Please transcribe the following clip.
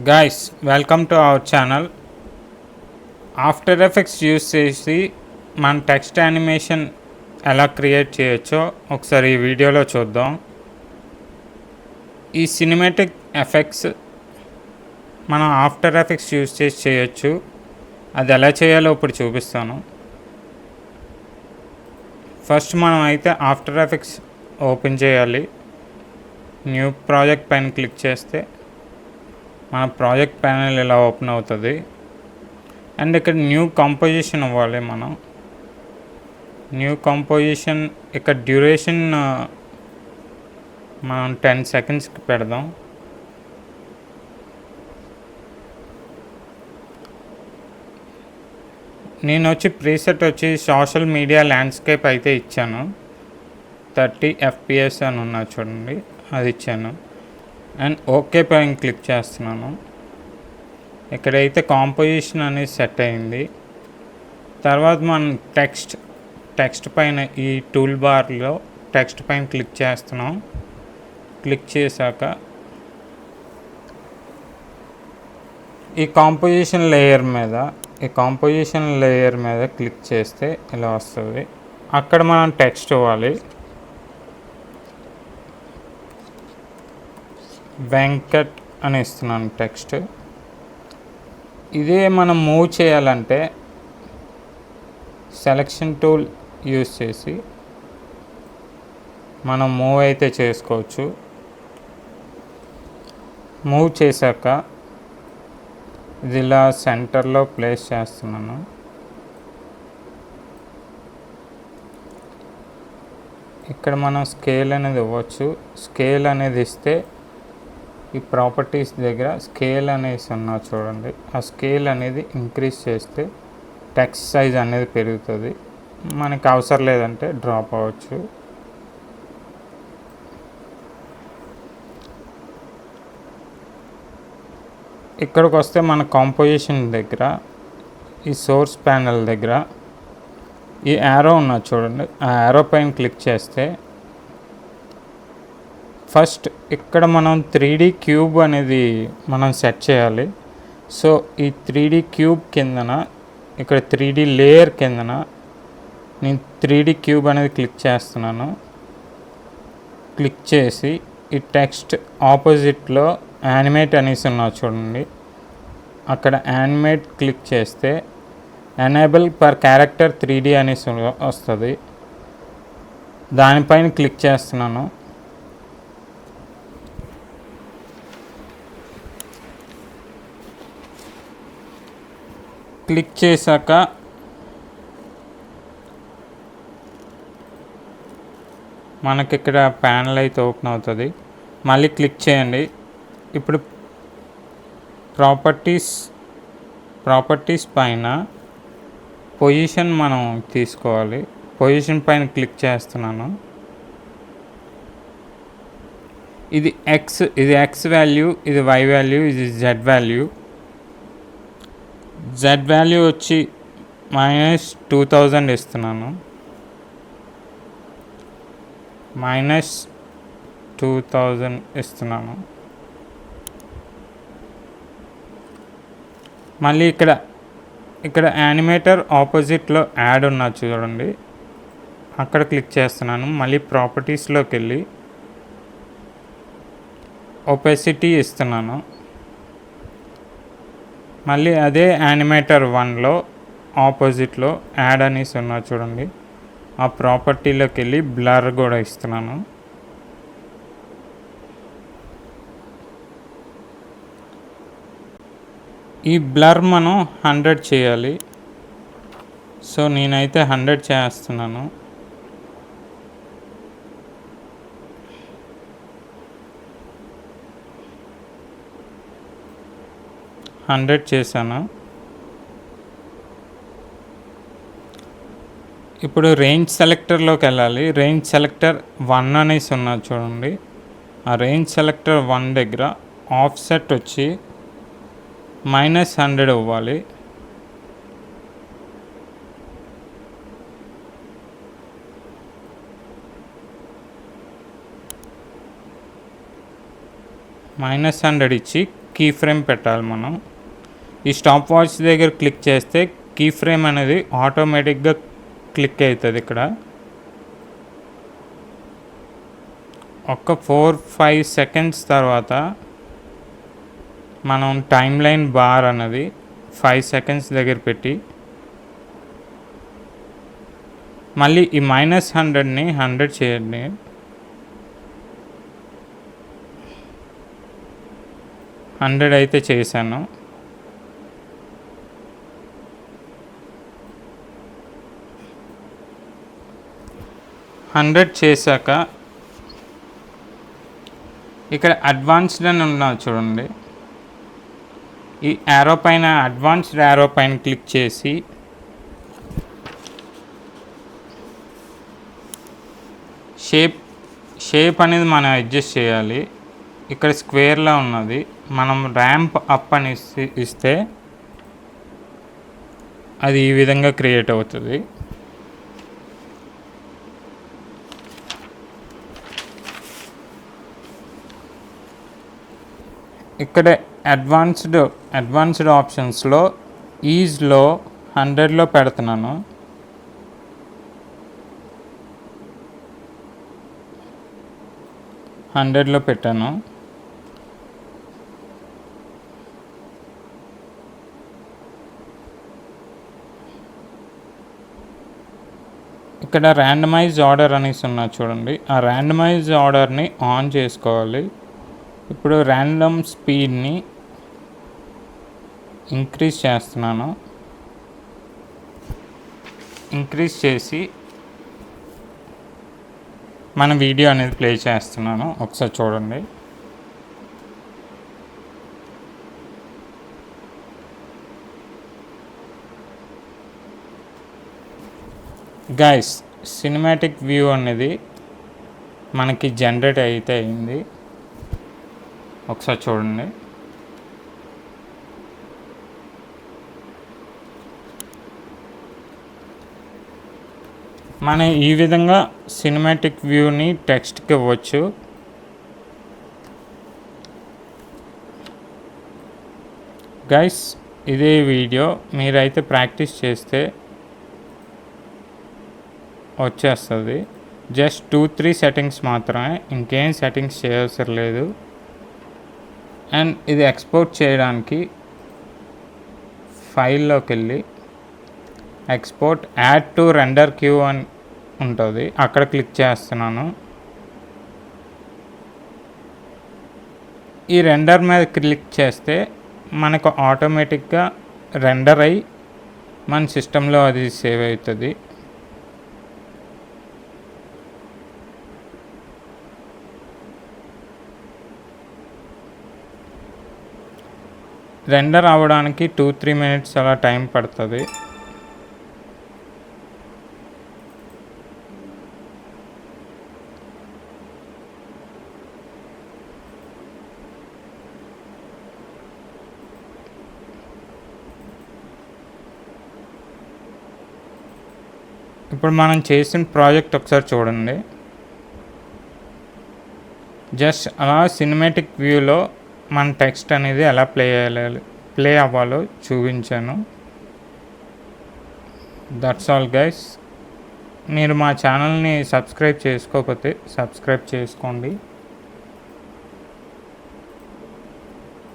Guys welcome to our channel. After effects use చేసి మన text animation ఎలా create చేయొచ్చో ఒకసారి ఈ వీడియోలో చూద్దాం. ఈ సినిమాటిక్ ఎఫెక్ట్స్ మనం ఆఫ్టర్ ఎఫెక్ట్స్ యూస్ చేసి చేయొచ్చు. అది ఎలా చేయాలో ఇప్పుడు చూపిస్తాను. ఫస్ట్ మనం అయితే ఆఫ్టర్ ఎఫెక్ట్స్ ఓపెన్ చేయాలి. న్యూ ప్రాజెక్ట్ పైన క్లిక్ చేస్తే మన ప్రాజెక్ట్ ప్యానెల్ ఇలా ఓపెన్ అవుతుంది. అండ్ ఇక్కడ న్యూ కంపోజిషన్ అవ్వాలి. మనం న్యూ కంపోజిషన్ ఇక్కడ డ్యూరేషన్ మనం 10 సెకండ్స్కి పెడదాం. నేను ప్రీసెట్ సోషల్ మీడియా ల్యాండ్స్కేప్ అయితే ఇచ్చాను. 30 FPS అని ఉన్నా చూడండి, అది ఇచ్చాను. అండ్ ఓకే పైన క్లిక్ చేస్తున్నాను. ఇక్కడైతే కాంపోజిషన్ అనేది సెట్ అయింది. తర్వాత మనం టెక్స్ట్ పైన ఈ టూల్ బార్లో టెక్స్ట్ పైన క్లిక్ చేస్తున్నాం. క్లిక్ చేశాక ఈ కాంపోజిషన్ లేయర్ మీద క్లిక్ చేస్తే ఇలా వస్తుంది. అక్కడ మనం టెక్స్ట్ ఇవ్వాలి. వెంకట్ అని ఇస్తున్నాను టెక్స్ట్. ఇదే మనం మూవ్ చేయాలంటే సెలెక్షన్ టూల్ యూస్ చేసి మనం మూవ్ అయితే చేసుకోవచ్చు. మూవ్ చేశాక ఇది ఇలా సెంటర్లో ప్లేస్ చేస్తున్నాను. ఇక్కడ మనం స్కేల్ అనేది ఇవ్వచ్చు. స్కేల్ అనేది ఇస్తే ఈ ప్రాపర్టీస్ దగ్గర స్కేల్ అనేసి ఉన్నా చూడండి, ఆ స్కేల్ అనేది ఇంక్రీజ్ చేస్తే టెక్స్ట్ సైజ్ అనేది పెరుగుతుంది. మనకి అవసరం లేదంటే డ్రాప్ అవ్వచ్చు. ఇక్కడికి వస్తే మన కాంపోజిషన్ దగ్గర ఈ సోర్స్ ప్యానెల్ దగ్గర ఈ యారో ఉన్నా చూడండి, ఆ యారో పైన క్లిక్ చేస్తే ఫస్ట్ ఇక్కడ మనం 3D క్యూబ్ అనేది మనం సెట్ చేయాలి. సో ఈ 3D క్యూబ్ కిందన ఇక్కడ 3D లేయర్ కిందన నేను 3D క్యూబ్ అనేది క్లిక్ చేస్తున్నాను. క్లిక్ చేసి ఈ టెక్స్ట్ ఆపోజిట్లో యానిమేట్ అనేసి ఉన్నా చూడండి, అక్కడ యానిమేట్ క్లిక్ చేస్తే ఎనేబుల్ పర్ క్యారెక్టర్ 3D అనేసి వస్తుంది. దానిపైన క్లిక్ చేస్తున్నాను. క్లిక్ చేశాక మనకి ఇక్కడ ప్యానెల్ అయితే ఓపెన్ అవుతుంది. మళ్ళీ క్లిక్ చేయండి. ఇప్పుడు ప్రాపర్టీస్ పైన పొజిషన్ మనం తీసుకోవాలి. పొజిషన్ పైన క్లిక్ చేస్తున్నాను. ఇది ఎక్స్ వాల్యూ, ఇది వై వాల్యూ, ఇది జెడ్ వాల్యూ. జెడ్ వాల్యూ -2000 ఇస్తున్నాను. -2000 ఇస్తున్నాను. మళ్ళీ ఇక్కడ యానిమేటర్ ఆపోజిట్లో యాడ్ ఉన్నా చూడండి, అక్కడ క్లిక్ చేస్తున్నాను. మళ్ళీ ప్రాపర్టీస్లోకి వెళ్ళి ఒపెసిటీ ఇస్తున్నాను. మళ్ళీ అదే యానిమేటర్ 1లో ఆపోజిట్లో యాడ్ అనేసి ఉన్నా చూడండి, ఆ ప్రాపర్టీలోకి వెళ్ళి బ్లర్ కూడా ఇస్తున్నాను. ఈ బ్లర్ మనం 100 చేయాలి. సో నేనైతే 100 చేస్తున్నాను. చేశాను. ఇప్పుడు రేంజ్ సెలెక్టర్లోకి వెళ్ళాలి. రేంజ్ సెలెక్టర్ 1 అనేసి ఉన్నది చూడండి, ఆ రేంజ్ సెలెక్టర్ 1 దగ్గర ఆఫ్సెట్ -100 ఇవ్వాలి. -100 ఇచ్చి కీ ఫ్రేమ్ పెట్టాలి మనం. ఈ స్టాప్ వాచ్ దగ్గర క్లిక్ చేస్తే కీ ఫ్రేమ్ అనేది ఆటోమేటిక్గా క్లిక్ అవుతుంది. ఇక్కడ ఒక 4-5 సెకండ్స్ తర్వాత మనం టైమ్ లైన్ బార్ అనేది 5 సెకండ్స్ దగ్గర పెట్టి మళ్ళీ ఈ -100ని 100 చేయండి. అయితే చేశాను. చేశాక ఇక్కడ అడ్వాన్స్డ్ అని ఉన్నది చూడండి. ఈ యారో పైన అడ్వాన్స్డ్ యారో పైన క్లిక్ చేసి షేప్ అనేది మనం అడ్జస్ట్ చేయాలి. ఇక్కడ స్క్వేర్లా ఉన్నది, మనం ర్యాంప్ అప్ అని ఇస్తే అది ఈ విధంగా క్రియేట్ అవుతుంది. ఇక్కడ అడ్వాన్స్డ్ ఆప్షన్స్లో ఈజ్లో 100లో పెడుతున్నాను. పెట్టాను. ఇక్కడ ర్యాండమైజ్ ఆర్డర్ అనేసి ఉన్నా చూడండి. ఆ ర్యాండమైజ్ ఆర్డర్ని ఆన్ చేసుకోవాలి. ఇప్పుడు ర్యాండమ్ స్పీడ్ని ఇంక్రీజ్ చేస్తున్నాను. ఇంక్రీజ్ చేసి మన వీడియో అనేది ప్లే చేస్తున్నాను, ఒకసారి చూడండి. గైస్, సినిమాటిక్ వ్యూ అనేది మనకి జనరేట్ అయితే అయింది, ఒకసారి చూడండి. మనం ఈ విధంగా సినిమాటిక్ వ్యూని టెక్స్ట్కి ఇవ్వచ్చు. గైస్, ఇదే వీడియో మీరైతే ప్రాక్టీస్ చేస్తే వచ్చేస్తుంది. జస్ట్ 2-3 సెట్టింగ్స్ మాత్రమే, ఇంకేం సెట్టింగ్స్ చేయవసరం లేదు. అండ్ ఇది ఎక్స్పోర్ట్ చేయడానికి ఫైల్లోకి వెళ్ళి export add to render queue అని ఉంటుంది, అక్కడ క్లిక్ చేస్తున్నాను. ఈ రెండర్ మీద క్లిక్ చేస్తే మనకు ఆటోమేటిక్గా రెండర్ అయ్యి మన సిస్టంలో అది సేవ్ అవుతుంది. రెండర్ అవ్వడానికి 2-3 మినిట్స్ అలా టైం పడుతుంది. ఇప్పుడు మనం చేసిన ప్రాజెక్ట్ ఒకసారి చూడండి. జస్ట్ అలా సినిమాటిక్ వ్యూలో మన టెక్స్ట్ అనేది ఎలా ప్లే అవ్వాలో చూపించాను. That's all guys. మీరు మా ఛానల్ని సబ్స్క్రైబ్ చేసుకోకపోతే సబ్స్క్రైబ్ చేసుకోండి.